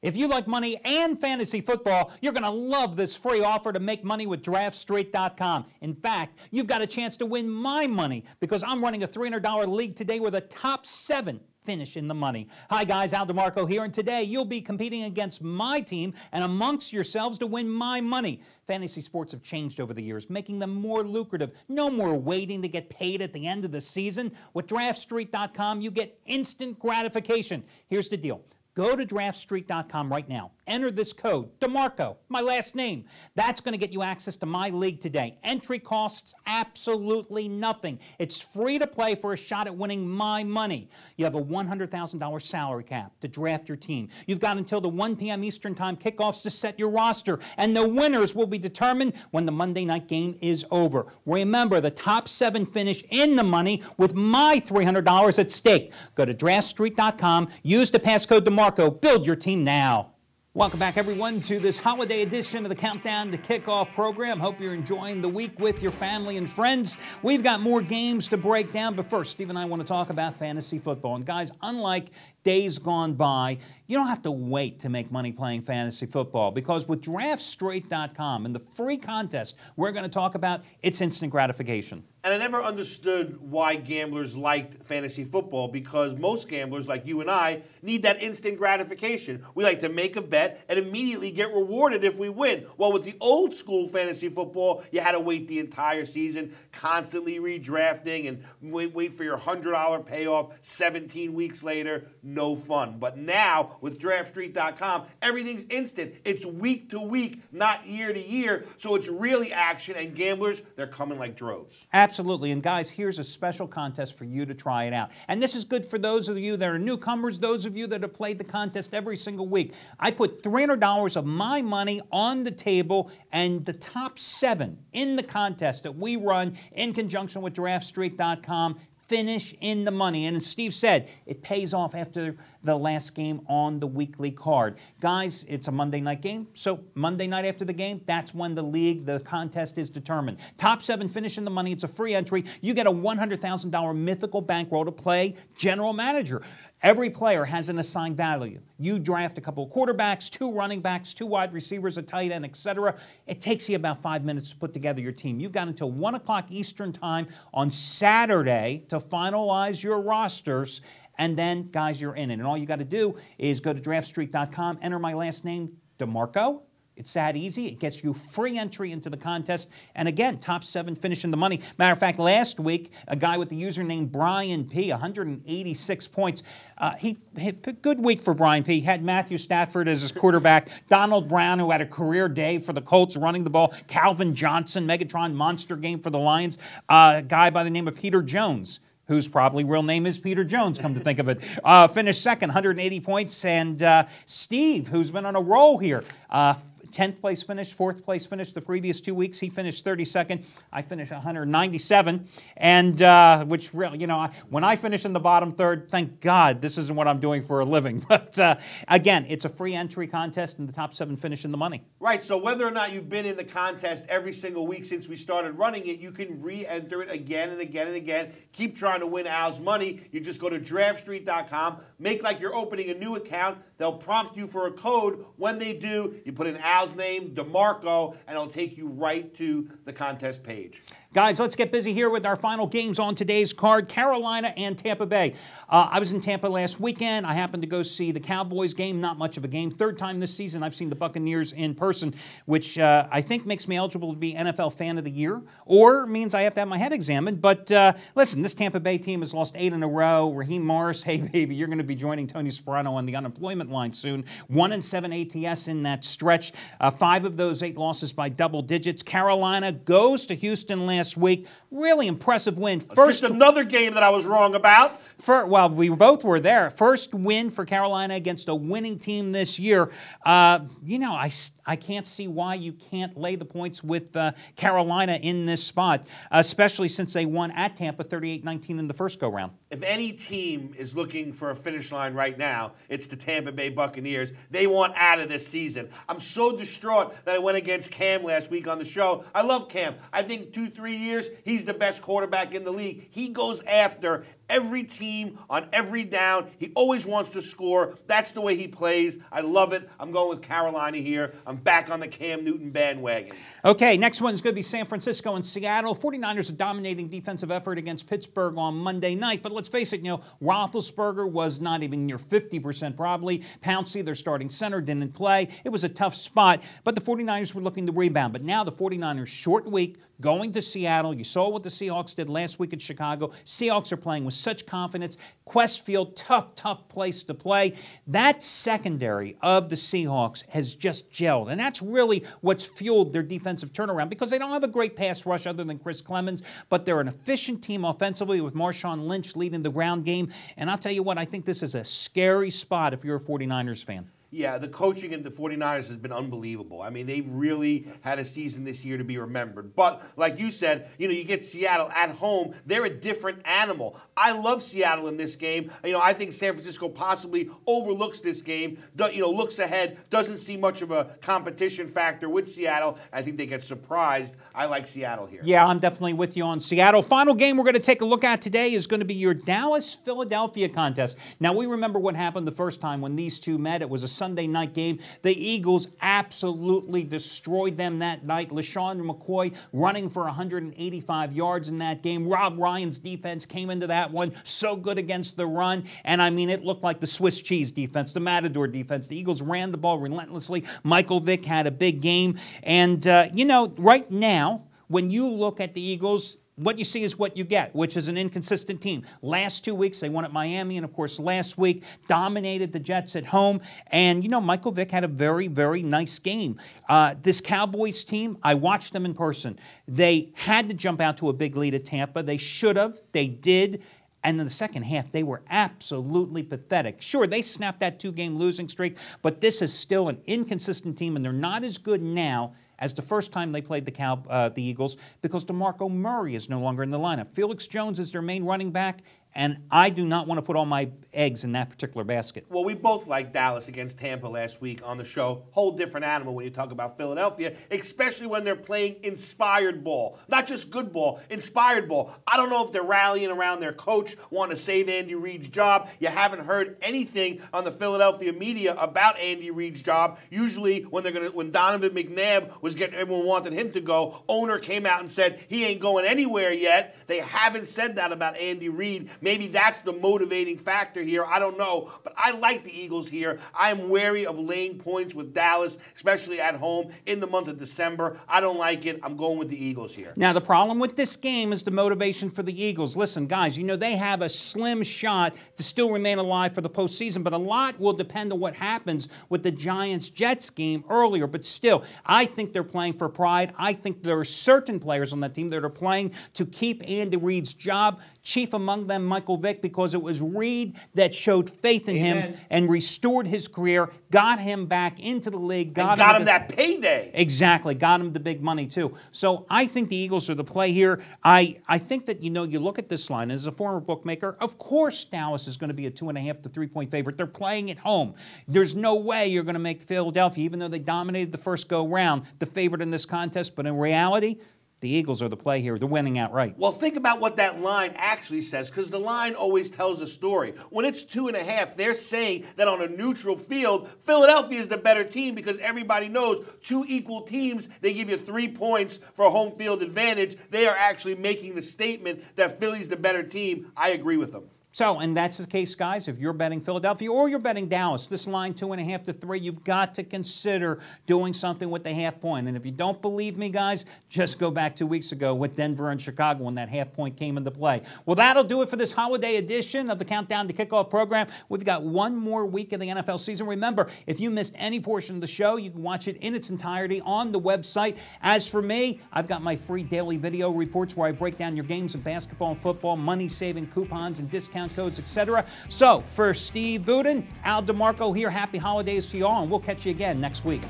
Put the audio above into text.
If you like money and fantasy football, you're going to love this free offer to make money with DraftStreet.com. In fact, you've got a chance to win my money because I'm running a $300 league today where the top 7 finish in the money. Hi guys, Al DeMarco here, and today you'll be competing against my team and amongst yourselves to win my money. Fantasy sports have changed over the years, making them more lucrative. No more waiting to get paid at the end of the season. With DraftStreet.com, you get instant gratification. Here's the deal. Go to DraftStreet.com right now. Enter this code, DeMarco, my last name. That's going to get you access to my league today. Entry costs absolutely nothing. It's free to play for a shot at winning my money. You have a $100,000 salary cap to draft your team. You've got until the 1 p.m. Eastern Time kickoffs to set your roster, and the winners will be determined when the Monday night game is over. Remember, the top 7 finish in the money with my $300 at stake. Go to DraftStreet.com, use the passcode DeMarco, build your team now. Welcome back, everyone, to this holiday edition of the Countdown to Kickoff program. Hope you're enjoying the week with your family and friends. We've got more games to break down, but first, Steve and I want to talk about fantasy football. And guys, unlike days gone by, you don't have to wait to make money playing fantasy football, because with DraftStreet.com and the free contest we're going to talk about, it's instant gratification. And I never understood why gamblers liked fantasy football, because most gamblers, like you and I, need that instant gratification. We like to make a bet and immediately get rewarded if we win. Well, with the old school fantasy football, you had to wait the entire season, constantly redrafting, and wait for your $100 payoff 17 weeks later. No fun. But now, with DraftStreet.com, everything's instant. It's week to week, not year to year, so it's really action, and gamblers, they're coming like droves. Absolutely. And guys, here's a special contest for you to try it out. And this is good for those of you that are newcomers, those of you that have played the contest every single week. I put $300 of my money on the table, and the top 7 in the contest that we run in conjunction with DraftStreet.com finish in the money. And as Steve said, it pays off after the last game on the weekly card. Guys, it's a Monday night game, so Monday night after the game, that's when the contest is determined. Top 7 finish in the money. It's a free entry. You get a $100,000 mythical bankroll to play general manager. Every player has an assigned value. You draft a couple of quarterbacks, 2 running backs, 2 wide receivers, a tight end, etc. It takes you about 5 minutes to put together your team. You've got until 1 o'clock Eastern Time on Saturday to finalize your rosters. And then, guys, you're in it. And all you got to do is go to DraftStreet.com, enter my last name, DeMarco. It's that easy. It gets you free entry into the contest. And again, top 7 finish in the money. Matter of fact, last week, a guy with the username Brian P., 186 points. He hit a good week for Brian P. He had Matthew Stafford as his quarterback, Donald Brown, who had a career day for the Colts running the ball, Calvin Johnson, Megatron monster game for the Lions, a guy by the name of Peter Jones, whose probably real name is Peter Jones, come to think of it, finished second, 180 points. And Steve, who's been on a roll here, 10th place finish, 4th place finish the previous 2 weeks. He finished 32nd. I finished 197. And which really, you know, when I finish in the bottom third, thank God this isn't what I'm doing for a living. But again, it's a free entry contest, and the top 7 finish in the money. Right, so whether or not you've been in the contest every single week since we started running it, you can re-enter it again and again and again. Keep trying to win Al's money. You just go to DraftStreet.com, make like you're opening a new account. They'll prompt you for a code. When they do, you put in Al's name, DeMarco, and it'll take you right to the contest page. Guys, let's get busy here with our final games on today's card, Carolina and Tampa Bay. I was in Tampa last weekend. I happened to go see the Cowboys game, not much of a game. 3rd time this season I've seen the Buccaneers in person, which I think makes me eligible to be NFL Fan of the Year, or means I have to have my head examined. But listen, this Tampa Bay team has lost 8 in a row. Raheem Morris, hey baby, you're going to be joining Tony Soprano on the unemployment line soon. 1-7 ATS in that stretch. 5 of those 8 losses by double digits. Carolina goes to Houston last week. Really impressive win. Just another game that I was wrong about. Well, we both were there. First win for Carolina against a winning team this year. You know, I can't see why you can't lay the points with Carolina in this spot, especially since they won at Tampa 38-19 in the first go-round. If any team is looking for a finish line right now, it's the Tampa Bay Buccaneers. They want out of this season. I'm so distraught that I went against Cam last week on the show. I love Cam. I think 2-3 years, he's the best quarterback in the league. He goes after Every team on every down, he always wants to score. That's the way he plays. I love it. I'm going with Carolina here. I'm back on the Cam Newton bandwagon. Okay, next one's going to be San Francisco and Seattle. 49ers a dominating defensive effort against Pittsburgh on Monday night. But let's face it, Roethlisberger was not even near 50% probably. Pouncey, their starting center, didn't play. It was a tough spot, but the 49ers were looking to rebound. But now the 49ers, short week, going to Seattle. You saw what the Seahawks did last week at Chicago. Seahawks are playing with such confidence. Quest Field, tough place to play. That secondary of the Seahawks has just gelled, and that's really what's fueled their defensive turnaround, because they don't have a great pass rush other than Chris Clemens, but they're an efficient team offensively with Marshawn Lynch leading the ground game. And I'll tell you what, I think this is a scary spot if you're a 49ers fan. Yeah, the coaching at the 49ers has been unbelievable. I mean, they've really had a season this year to be remembered. But like you said, you get Seattle at home. They're a different animal. I love Seattle in this game. I think San Francisco possibly overlooks this game, looks ahead, doesn't see much of a competition factor with Seattle. I think they get surprised. I like Seattle here. Yeah, I'm definitely with you on Seattle. Final game we're going to take a look at today is going to be your Dallas-Philadelphia contest. Now, we remember what happened the first time when these two met. It was a Sunday night game. The Eagles absolutely destroyed them that night. LaShawn McCoy running for 185 yards in that game. Rob Ryan's defense came into that one so good against the run. And I mean, it looked like the Swiss cheese defense, the Matador defense. The Eagles ran the ball relentlessly. Michael Vick had a big game. And, right now, when you look at the Eagles, what you see is what you get, which is an inconsistent team. Last 2 weeks, they won at Miami, and of course, last week, dominated the Jets at home. And, Michael Vick had a very, very nice game. This Cowboys team, I watched them in person. They had to jump out to a big lead at Tampa. They should have. They did. And in the second half, they were absolutely pathetic. Sure, they snapped that 2-game losing streak, but this is still an inconsistent team, and they're not as good now as the first time they played the Eagles, because DeMarco Murray is no longer in the lineup. Felix Jones is their main running back, and I do not want to put all my eggs in that particular basket. Well, we both liked Dallas against Tampa last week on the show. Whole different animal when you talk about Philadelphia, especially when they're playing inspired ball. Not just good ball, inspired ball. I don't know if they're rallying around their coach, want to save Andy Reid's job. You haven't heard anything on the Philadelphia media about Andy Reid's job. Usually when Donovan McNabb everyone wanted him to go, owner came out and said he ain't going anywhere yet. They haven't said that about Andy Reid. Maybe that's the motivating factor here. I don't know. But I like the Eagles here. I am wary of laying points with Dallas, especially at home in the month of December. I don't like it. I'm going with the Eagles here. Now, the problem with this game is the motivation for the Eagles. Listen, guys, they have a slim shot to still remain alive for the postseason, but a lot will depend on what happens with the Giants-Jets game earlier. But still, I think they're playing for pride. I think there are certain players on that team that are playing to keep Andy Reid's job. Chief among them, Michael Vick, because it was Reid that showed faith in him and restored his career, got him back into the league. Got him that payday. Exactly. Got him the big money, too. So I think the Eagles are the play here. I think that, you look at this line, as a former bookmaker, of course Dallas is going to be a 2.5 to 3-point favorite. They're playing at home. There's no way you're going to make Philadelphia, even though they dominated the first go-round, the favorite in this contest. But in reality, the Eagles are the play here. They're winning outright. Well, think about what that line actually says, because the line always tells a story. When it's 2.5, they're saying that on a neutral field, Philadelphia is the better team, because everybody knows two equal teams, they give you 3 points for a home field advantage. They are actually making the statement that Philly's the better team. I agree with them. So, and that's the case, guys. If you're betting Philadelphia or you're betting Dallas, this line 2.5 to 3, you've got to consider doing something with the half point. And if you don't believe me, guys, just go back 2 weeks ago with Denver and Chicago when that half point came into play. Well, that'll do it for this holiday edition of the Countdown to Kickoff program. We've got one more week of the NFL season. Remember, if you missed any portion of the show, you can watch it in its entirety on the website. As for me, I've got my free daily video reports where I break down your games of basketball and football, money-saving coupons and discount codes, etc. So, for Steve Budin, Al DeMarco here, happy holidays to you all, and we'll catch you again next week.